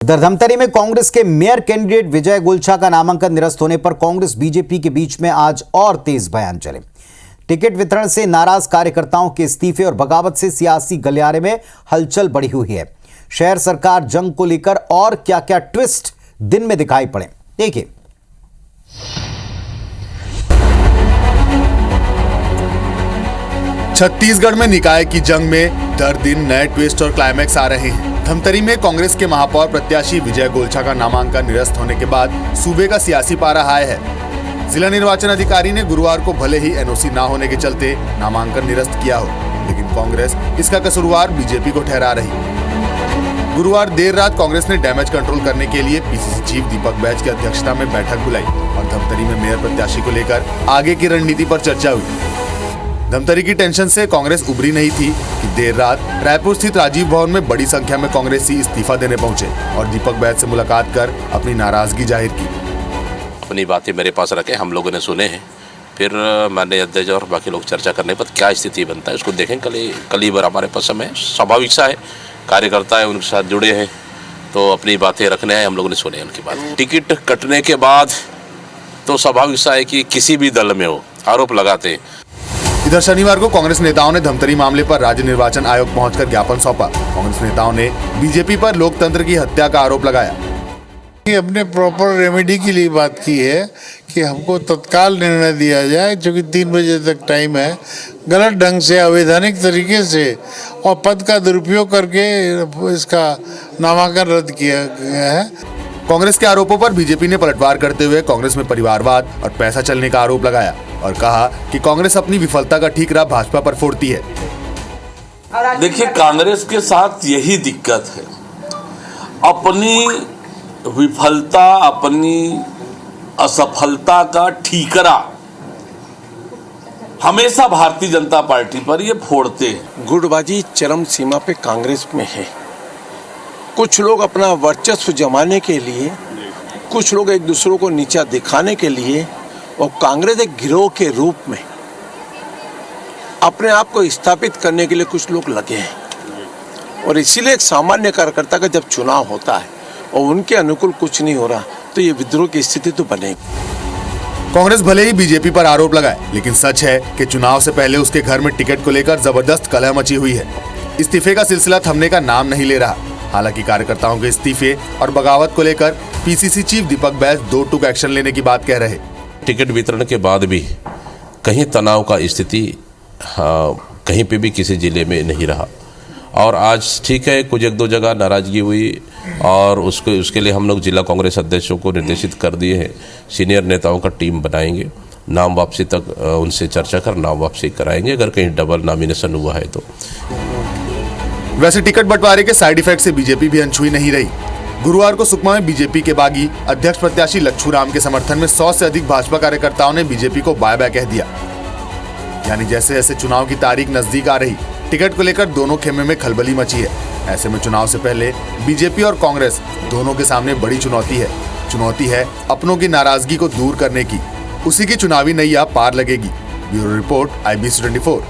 इधर धमतरी में कांग्रेस के मेयर कैंडिडेट विजय गुलछा का नामांकन निरस्त होने पर कांग्रेस बीजेपी के बीच में आज और तेज बयान चले। टिकट वितरण से नाराज कार्यकर्ताओं के इस्तीफे और बगावत से सियासी गलियारे में हलचल बढ़ी हुई है। शहर सरकार जंग को लेकर और क्या क्या ट्विस्ट दिन में दिखाई पड़े, देखिए। छत्तीसगढ़ में निकाय की जंग में दर दिन नए ट्विस्ट और क्लाइमैक्स आ रहे हैं। धमतरी में कांग्रेस के महापौर प्रत्याशी विजय गुलछा का नामांकन निरस्त होने के बाद सूबे का सियासी पारा हाई है। जिला निर्वाचन अधिकारी ने गुरुवार को भले ही एनओसी ना होने के चलते नामांकन निरस्त किया हो, लेकिन कांग्रेस इसका कसूरवार बीजेपी को ठहरा रही। गुरुवार देर रात कांग्रेस ने डैमेज कंट्रोल करने के लिए पीसीसी चीफ दीपक बैज की अध्यक्षता में बैठक बुलाई और धमतरी में मेयर प्रत्याशी को लेकर आगे की रणनीति पर चर्चा हुई। धमतरी की टेंशन से कांग्रेस उभरी नहीं थी कि देर रात रायपुर स्थित राजीव भवन में बड़ी संख्या में कांग्रेसी इस्तीफा देने पहुंचे और दीपक बैज से मुलाकात कर अपनी नाराजगी जाहिर की। अपनी बातें मेरे पास रखे, हम लोगों ने सुने हैं, फिर मैंने अध्यक्ष और बाकी लोग चर्चा करने पर क्या स्थिति बनता है उसको देखें। कल ही बार हमारे पास समय, स्वाभाविक सा है, कार्यकर्ता है, उनके साथ जुड़े हैं तो अपनी बातें रखने हैं, हम लोगों ने सुने उनकी बात। टिकट कटने के बाद तो स्वाभाविक सा है कि किसी भी दल में हो आरोप लगाते हैं। इधर शनिवार को कांग्रेस नेताओं ने धमतरी मामले पर राज्य निर्वाचन आयोग पहुंचकर ज्ञापन सौंपा। कांग्रेस नेताओं ने बीजेपी पर लोकतंत्र की हत्या का आरोप लगाया। अपने प्रॉपर रेमेडी के लिए बात की है कि हमको तत्काल निर्णय दिया जाए, जो कि 3 बजे तक टाइम है। गलत ढंग से, अवैधानिक तरीके से और पद का दुरुपयोग करके इसका नामांकन रद्द किया गया है। कांग्रेस के आरोपों पर बीजेपी ने पलटवार करते हुए कांग्रेस में परिवारवाद और पैसा चलने का आरोप लगाया और कहा कि कांग्रेस अपनी विफलता का ठीकरा भाजपा पर फोड़ती है। देखिए, कांग्रेस के साथ यही दिक्कत है, अपनी विफलता, अपनी असफलता का ठीकरा हमेशा भारतीय जनता पार्टी पर ये फोड़ते हैं। गुटबाजी चरम सीमा पे कांग्रेस में है। कुछ लोग अपना वर्चस्व जमाने के लिए, कुछ लोग एक दूसरों को नीचा दिखाने के लिए और कांग्रेस एक गिरोह के रूप में अपने आप को स्थापित करने के लिए कुछ लोग लगे हैं। और इसीलिए एक सामान्य कार्यकर्ता का जब चुनाव होता है और उनके अनुकूल कुछ नहीं हो रहा तो ये विद्रोह की स्थिति तो बनेगी। कांग्रेस भले ही बीजेपी पर आरोप लगाए, लेकिन सच है कि चुनाव से पहले उसके घर में टिकट को लेकर जबरदस्त कलह मची हुई है। इस्तीफे का सिलसिला थमने का नाम नहीं ले रहा। हालांकि कार्यकर्ताओं के इस्तीफे और बगावत को लेकर पीसीसी चीफ दीपक बैज दो टूक एक्शन लेने की बात कह रहे। टिकट वितरण के बाद भी कहीं तनाव का स्थिति कहीं पे भी किसी जिले में नहीं रहा और आज ठीक है, कुछ एक दो जगह नाराजगी हुई और उसके लिए हम लोग जिला कांग्रेस अध्यक्षों को निर्देशित कर दिए हैं। सीनियर नेताओं का टीम बनाएंगे, नाम वापसी तक उनसे चर्चा कर नाम वापसी कराएंगे अगर कहीं डबल नॉमिनेशन हुआ है तो। वैसे टिकट बंटवारे के साइड इफेक्ट से बीजेपी भी अनछुई नहीं रही। गुरुवार को सुकमा में बीजेपी के बागी अध्यक्ष प्रत्याशी लच्छू राम के समर्थन में 100 से अधिक भाजपा कार्यकर्ताओं ने बीजेपी को बाय बाय कह दिया। यानी जैसे जैसे चुनाव की तारीख नजदीक आ रही, टिकट को लेकर दोनों खेमे में खलबली मची है। ऐसे में चुनाव से पहले बीजेपी और कांग्रेस दोनों के सामने बड़ी चुनौती है अपनों की नाराजगी को दूर करने की। उसी की चुनावी नैया पार लगेगी। Bureau report, IBC 24।